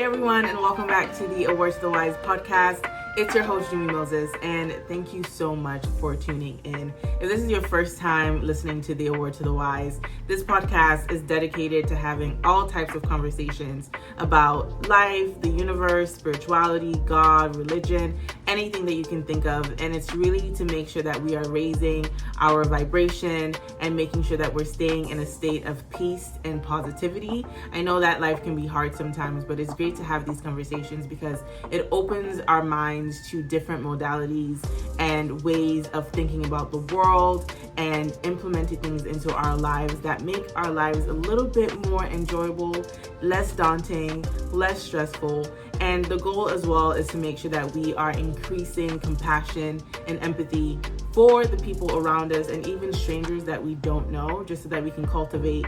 everyone, and welcome back to the Awards to the Wise podcast. It's your host, Jummie Moses, and thank you so much for tuning in. If this is your first time listening to the Award to the Wise, this podcast is dedicated to having all types of conversations about life, the universe, spirituality, God, religion, anything that you can think of. And it's really to make sure that we are raising our vibration and making sure that we're staying in a state of peace and positivity. I know that life can be hard sometimes, but it's great to have these conversations because it opens our minds to different modalities and ways of thinking about the world and implementing things into our lives that make our lives a little bit more enjoyable, less daunting, less stressful. And the goal as well is to make sure that we are increasing compassion and empathy for the people around us and even strangers that we don't know, just so that we can cultivate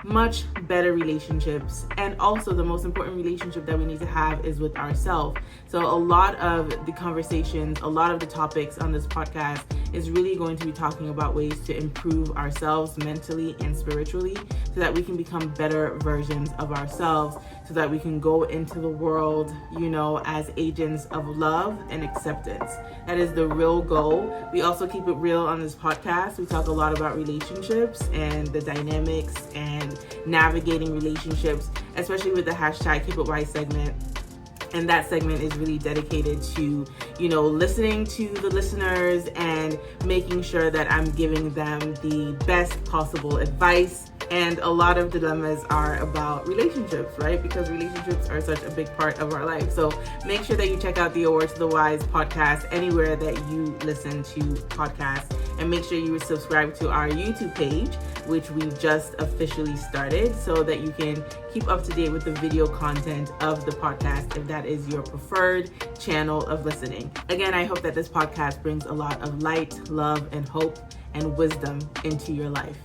much better relationships. And also the most important relationship that we need to have is with ourselves. So a lot of the conversations, a lot of the topics on this podcast is really going to be talking about ways to improve ourselves mentally and spiritually so that we can become better versions of ourselves, so that we can go into the world, as agents of love and acceptance. That is the real goal. We also keep it real on this podcast. We talk a lot about relationships and the dynamics and navigating relationships, especially with the hashtag Keep It Wise segment. And that segment is really dedicated to, listening to the listeners and making sure that I'm giving them the best possible advice. And a lot of dilemmas are about relationships, right? Because relationships are such a big part of our life. So make sure that you check out the Awards to the Wise podcast anywhere that you listen to podcasts. And make sure you subscribe to our YouTube page, which we just officially started, so that you can keep up to date with the video content of the podcast if that is your preferred channel of listening. Again, I hope that this podcast brings a lot of light, love, and hope and wisdom into your life.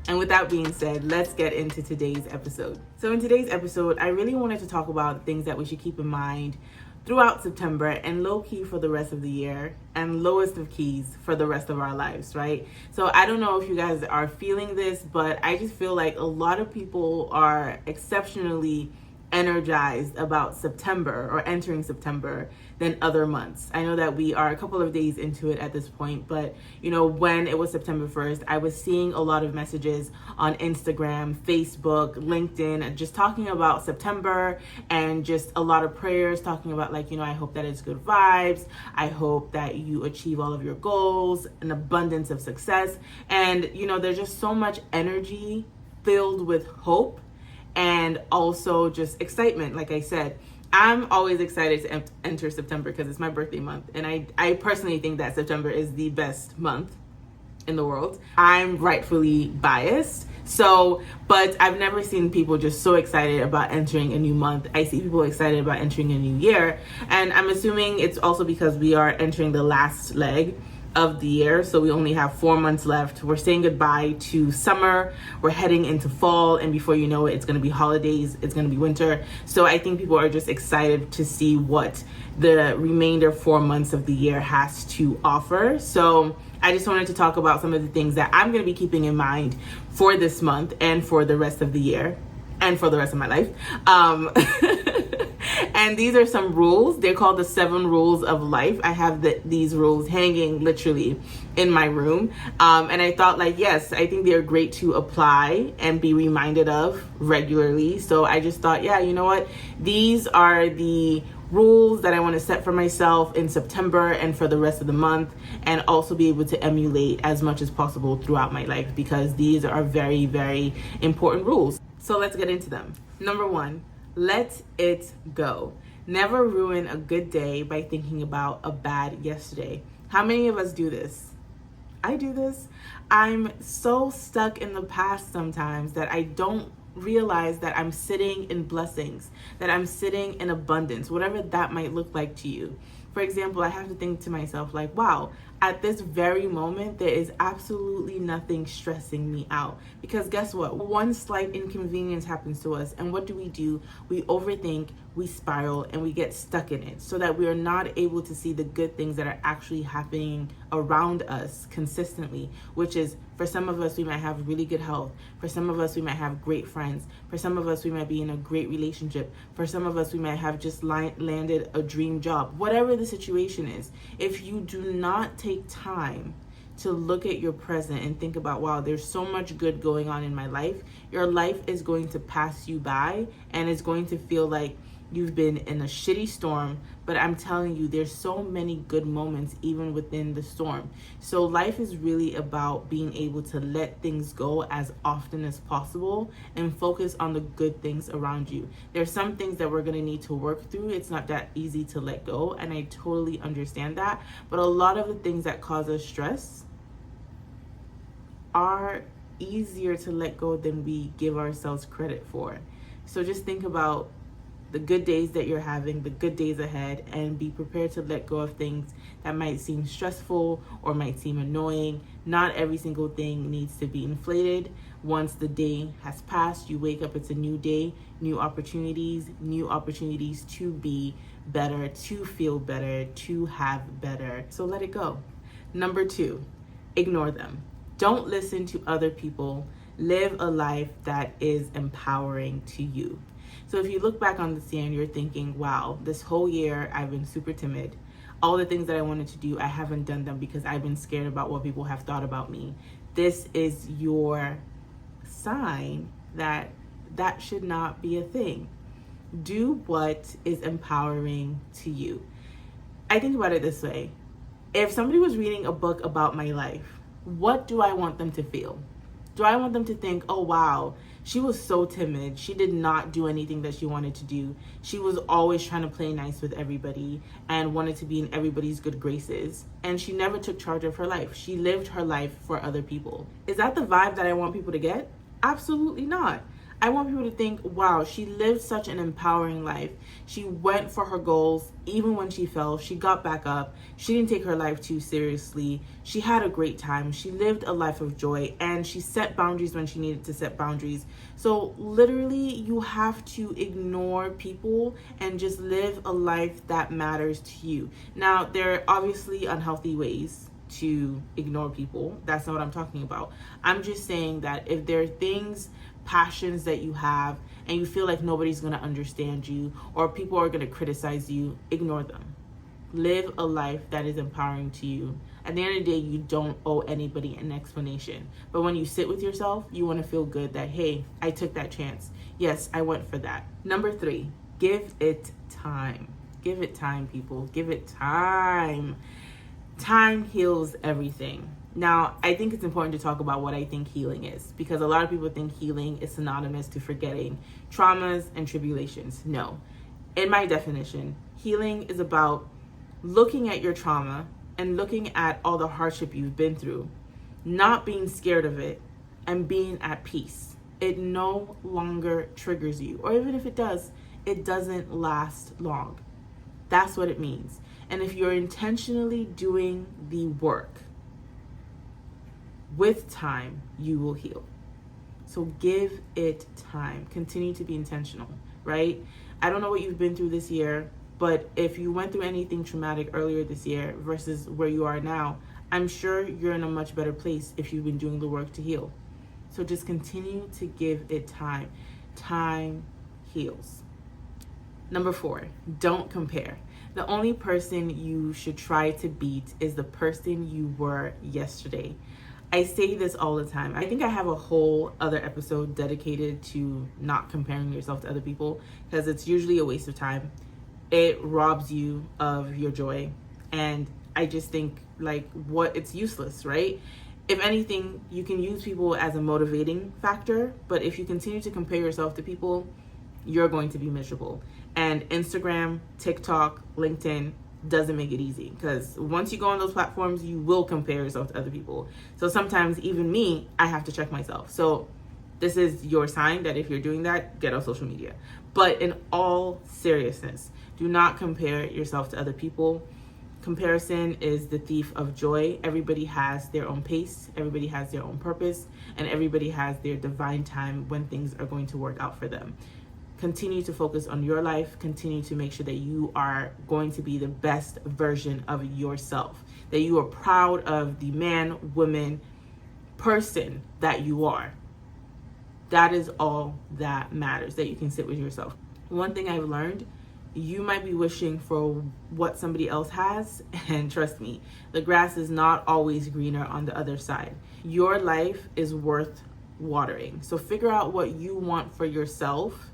And with that being said, let's get into today's episode. So in today's episode, I really wanted to talk about things that we should keep in mind throughout September and low key for the rest of the year and lowest of keys for the rest of our lives, right? So I don't know if you guys are feeling this, but I just feel like a lot of people are exceptionally energized about September or entering September than other months. I know that we are a couple of days into it at this point, but when it was September 1st, I was seeing a lot of messages on Instagram, Facebook, LinkedIn, just talking about September and just a lot of prayers talking about I hope that it's good vibes. I hope that you achieve all of your goals, an abundance of success. And there's just so much energy filled with hope and also just excitement. Like I said, I'm always excited to enter September because it's my birthday month. And I personally think that September is the best month in the world. I'm rightfully biased. But I've never seen people just so excited about entering a new month. I see people excited about entering a new year. And I'm assuming it's also because we are entering the last leg of the year. So we only have 4 months left. We're saying goodbye to summer. We're heading into fall. And before you know it, it's going to be holidays. It's going to be winter. So I think people are just excited to see what the remainder 4 months of the year has to offer. So I just wanted to talk about some of the things that I'm going to be keeping in mind for this month and for the rest of the year and for the rest of my life. And these are some rules. They're called the 7 rules of life. I have these rules hanging literally in my room. And I thought yes, I think they're great to apply and be reminded of regularly. So I just thought, you know what? These are the rules that I want to set for myself in September and for the rest of the month, and also be able to emulate as much as possible throughout my life, because these are very, very important rules. So let's get into them. Number 1, let it go. Never ruin a good day by thinking about a bad yesterday. How many of us do this? I do this. I'm so stuck in the past sometimes that I don't realize that I'm sitting in blessings, that I'm sitting in abundance, whatever that might look like to you. For example, I have to think to myself wow, At this very moment, there is absolutely nothing stressing me out. Because guess what? One slight inconvenience happens to us, and what do? We overthink, we spiral, and we get stuck in it, so that we are not able to see the good things that are actually happening around us consistently, which is, for some of us, we might have really good health. For some of us, we might have great friends. For some of us, we might be in a great relationship. For some of us, we might have just landed a dream job. Whatever the situation is, if you do not take time to look at your present and think about, wow, there's so much good going on in my life, your life is going to pass you by, and it's going to feel like you've been in a shitty storm. But I'm telling you, there's so many good moments even within the storm. So life is really about being able to let things go as often as possible and focus on the good things around you. There's some things that we're going to need to work through. It's not that easy to let go, and I totally understand that. But a lot of the things that cause us stress are easier to let go than we give ourselves credit for. So just think about the good days that you're having, the good days ahead, and be prepared to let go of things that might seem stressful or might seem annoying. Not every single thing needs to be inflated. Once the day has passed, you wake up, it's a new day, new opportunities to be better, to feel better, to have better. So let it go. Number 2, ignore them. Don't listen to other people. Live a life that is empowering to you. So if you look back on this year and you're thinking, wow, this whole year I've been super timid. All the things that I wanted to do, I haven't done them because I've been scared about what people have thought about me. This is your sign that that should not be a thing. Do what is empowering to you. I think about it this way. If somebody was reading a book about my life, what do I want them to feel? Do I want them to think, oh, wow, she was so timid. She did not do anything that she wanted to do. She was always trying to play nice with everybody and wanted to be in everybody's good graces. And she never took charge of her life. She lived her life for other people. Is that the vibe that I want people to get? Absolutely not. I want people to think, wow, she lived such an empowering life. She went for her goals. Even when she fell, she got back up. She didn't take her life too seriously. She had a great time. She lived a life of joy, and she set boundaries when she needed to set boundaries. So literally, you have to ignore people and just live a life that matters to you. Now, there are obviously unhealthy ways to ignore people. That's not what I'm talking about. I'm just saying that if there are things, passions that you have, and you feel like nobody's going to understand you or people are going to criticize you, ignore them. Live a life that is empowering to you. At the end of the day, you don't owe anybody an explanation. But when you sit with yourself, you want to feel good that, hey, I took that chance. Yes, I went for that. Number 3, give it time. Give it time, people. Give it time. Time heals everything. Now, I think it's important to talk about what I think healing is, because a lot of people think healing is synonymous to forgetting traumas and tribulations. No. In my definition, healing is about looking at your trauma and looking at all the hardship you've been through, not being scared of it, and being at peace. It no longer triggers you. Or even if it does, it doesn't last long. That's what it means. And if you're intentionally doing the work, with time, you will heal. So give it time. Continue to be intentional, right? I don't know what you've been through this year, but if you went through anything traumatic earlier this year versus where you are now, I'm sure you're in a much better place if you've been doing the work to heal. So just continue to give it time. Time heals. Number 4, don't compare. The only person you should try to beat is the person you were yesterday. I say this all the time. I think I have a whole other episode dedicated to not comparing yourself to other people, because it's usually a waste of time. It robs you of your joy. And I just think it's useless, right? If anything, you can use people as a motivating factor, but if you continue to compare yourself to people, you're going to be miserable. And Instagram, TikTok, LinkedIn doesn't make it easy, because once you go on those platforms, you will compare yourself to other people. So sometimes even me, I have to check myself. So this is your sign that if you're doing that, get off social media. But in all seriousness, do not compare yourself to other people. Comparison is the thief of joy. Everybody has their own pace, everybody has their own purpose, and everybody has their divine time when things are going to work out for them. Continue to focus on your life. Continue to make sure that you are going to be the best version of yourself, that you are proud of the man, woman, person that you are. That is all that matters, that you can sit with yourself. One thing I've learned, you might be wishing for what somebody else has, and trust me, the grass is not always greener on the other side. Your life is worth watering. So figure out what you want for yourself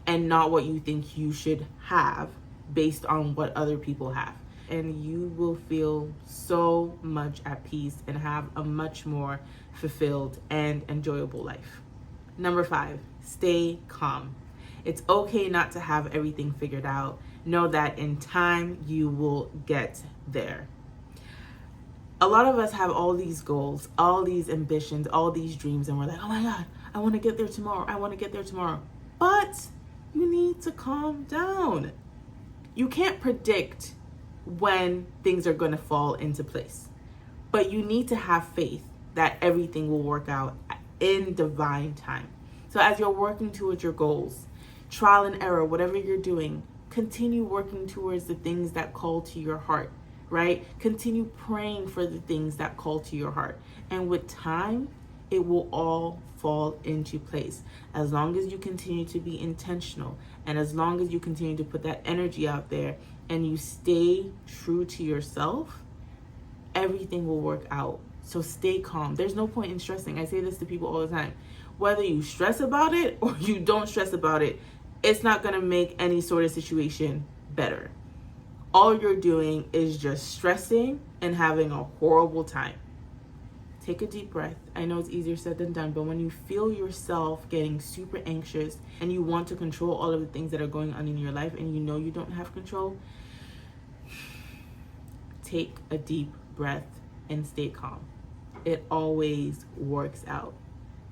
and not what you think you should have based on what other people have. And you will feel so much at peace and have a much more fulfilled and enjoyable life. Number 5, stay calm. It's okay not to have everything figured out. Know that in time you will get there. A lot of us have all these goals, all these ambitions, all these dreams, and we're like, oh my God, I want to get there tomorrow. I want to get there tomorrow. But you need to calm down. You can't predict when things are going to fall into place, but you need to have faith that everything will work out in divine time. So as you're working towards your goals, trial and error, whatever you're doing, continue working towards the things that call to your heart, right? Continue praying for the things that call to your heart. And with time, it will all fall into place. As long as you continue to be intentional, and as long as you continue to put that energy out there and you stay true to yourself, everything will work out. So stay calm. There's no point in stressing. I say this to people all the time. Whether you stress about it or you don't stress about it, it's not going to make any sort of situation better. All you're doing is just stressing and having a horrible time. Take a deep breath. I know it's easier said than done, but when you feel yourself getting super anxious and you want to control all of the things that are going on in your life and you know you don't have control, take a deep breath and stay calm. It always works out.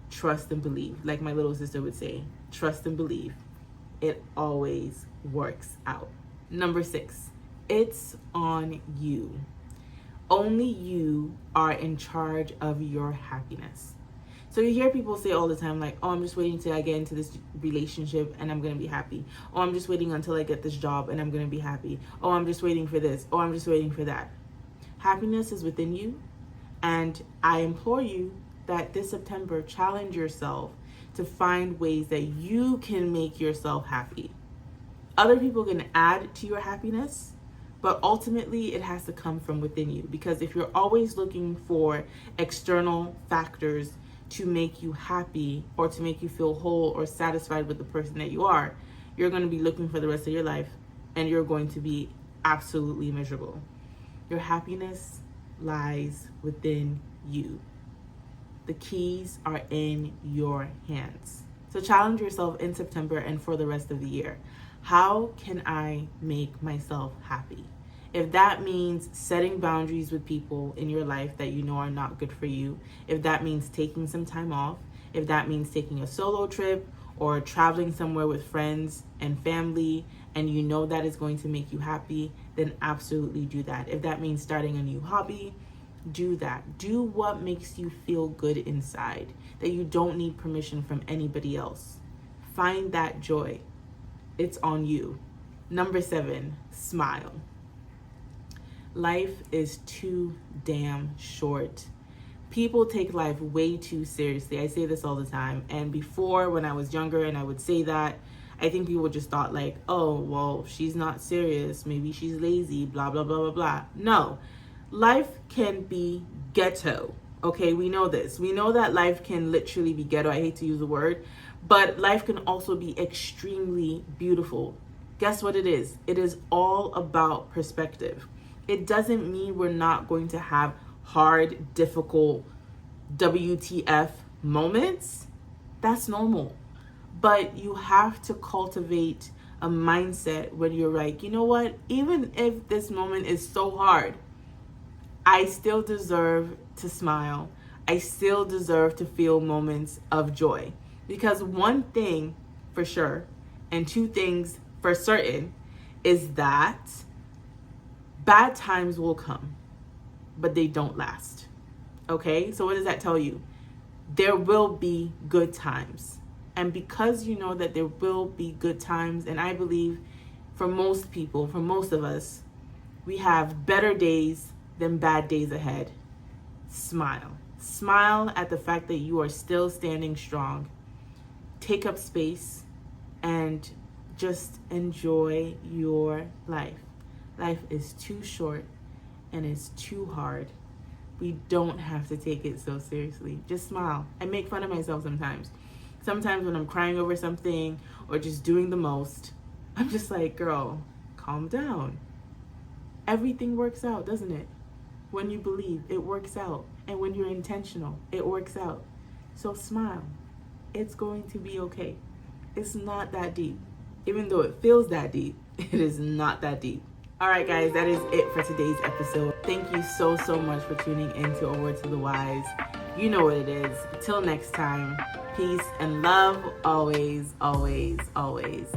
Trust and believe. Like my little sister would say, trust and believe. It always works out. Number 6, it's on you. Only you are in charge of your happiness. So you hear people say all the time, like, oh, I'm just waiting till I get into this relationship and I'm going to be happy. Oh, I'm just waiting until I get this job and I'm going to be happy. Oh, I'm just waiting for this. Oh, I'm just waiting for that. Happiness is within you. And I implore you that this September, challenge yourself to find ways that you can make yourself happy. Other people can add to your happiness, but ultimately it has to come from within you. Because if you're always looking for external factors to make you happy or to make you feel whole or satisfied with the person that you are, you're going to be looking for the rest of your life and you're going to be absolutely miserable. Your happiness lies within you. The keys are in your hands. So challenge yourself in September and for the rest of the year. How can I make myself happy? If that means setting boundaries with people in your life that you know are not good for you, if that means taking some time off, if that means taking a solo trip or traveling somewhere with friends and family, and you know that is going to make you happy, then absolutely do that. If that means starting a new hobby, do that. Do what makes you feel good inside, that you don't need permission from anybody else. Find that joy. It's on you. Number 7, smile. Life is too damn short. People take life way too seriously. I say this all the time. And before, when I was younger and I would say that, I think people just thought like, oh, well, she's not serious. Maybe she's lazy, blah, blah, blah, blah, blah. No, life can be ghetto. Okay, we know this. We know that life can literally be ghetto. I hate to use the word, but life can also be extremely beautiful. Guess what it is? It is all about perspective. It doesn't mean we're not going to have hard, difficult, WTF moments. That's normal. But you have to cultivate a mindset where you're like, you know what? Even if this moment is so hard, I still deserve to smile. I still deserve to feel moments of joy. Because one thing for sure, and 2 things for certain, is that Bad times will come, but they don't last. Okay? So what does that tell you? There will be good times. And because you know that there will be good times, and I believe for most people, for most of us, we have better days than bad days ahead. Smile. Smile at the fact that you are still standing strong. Take up space and just enjoy your life. Life is too short and it's too hard. We don't have to take it so seriously. Just smile. I make fun of myself sometimes. Sometimes when I'm crying over something or just doing the most, I'm just like, girl, calm down. Everything works out, doesn't it? When you believe, it works out. And when you're intentional, it works out. So smile. It's going to be okay. It's not that deep. Even though it feels that deep, it is not that deep. All right, guys, that is it for today's episode. Thank you so much for tuning in to A Word to the Wise. You know what it is. Till next time, peace and love always, always, always.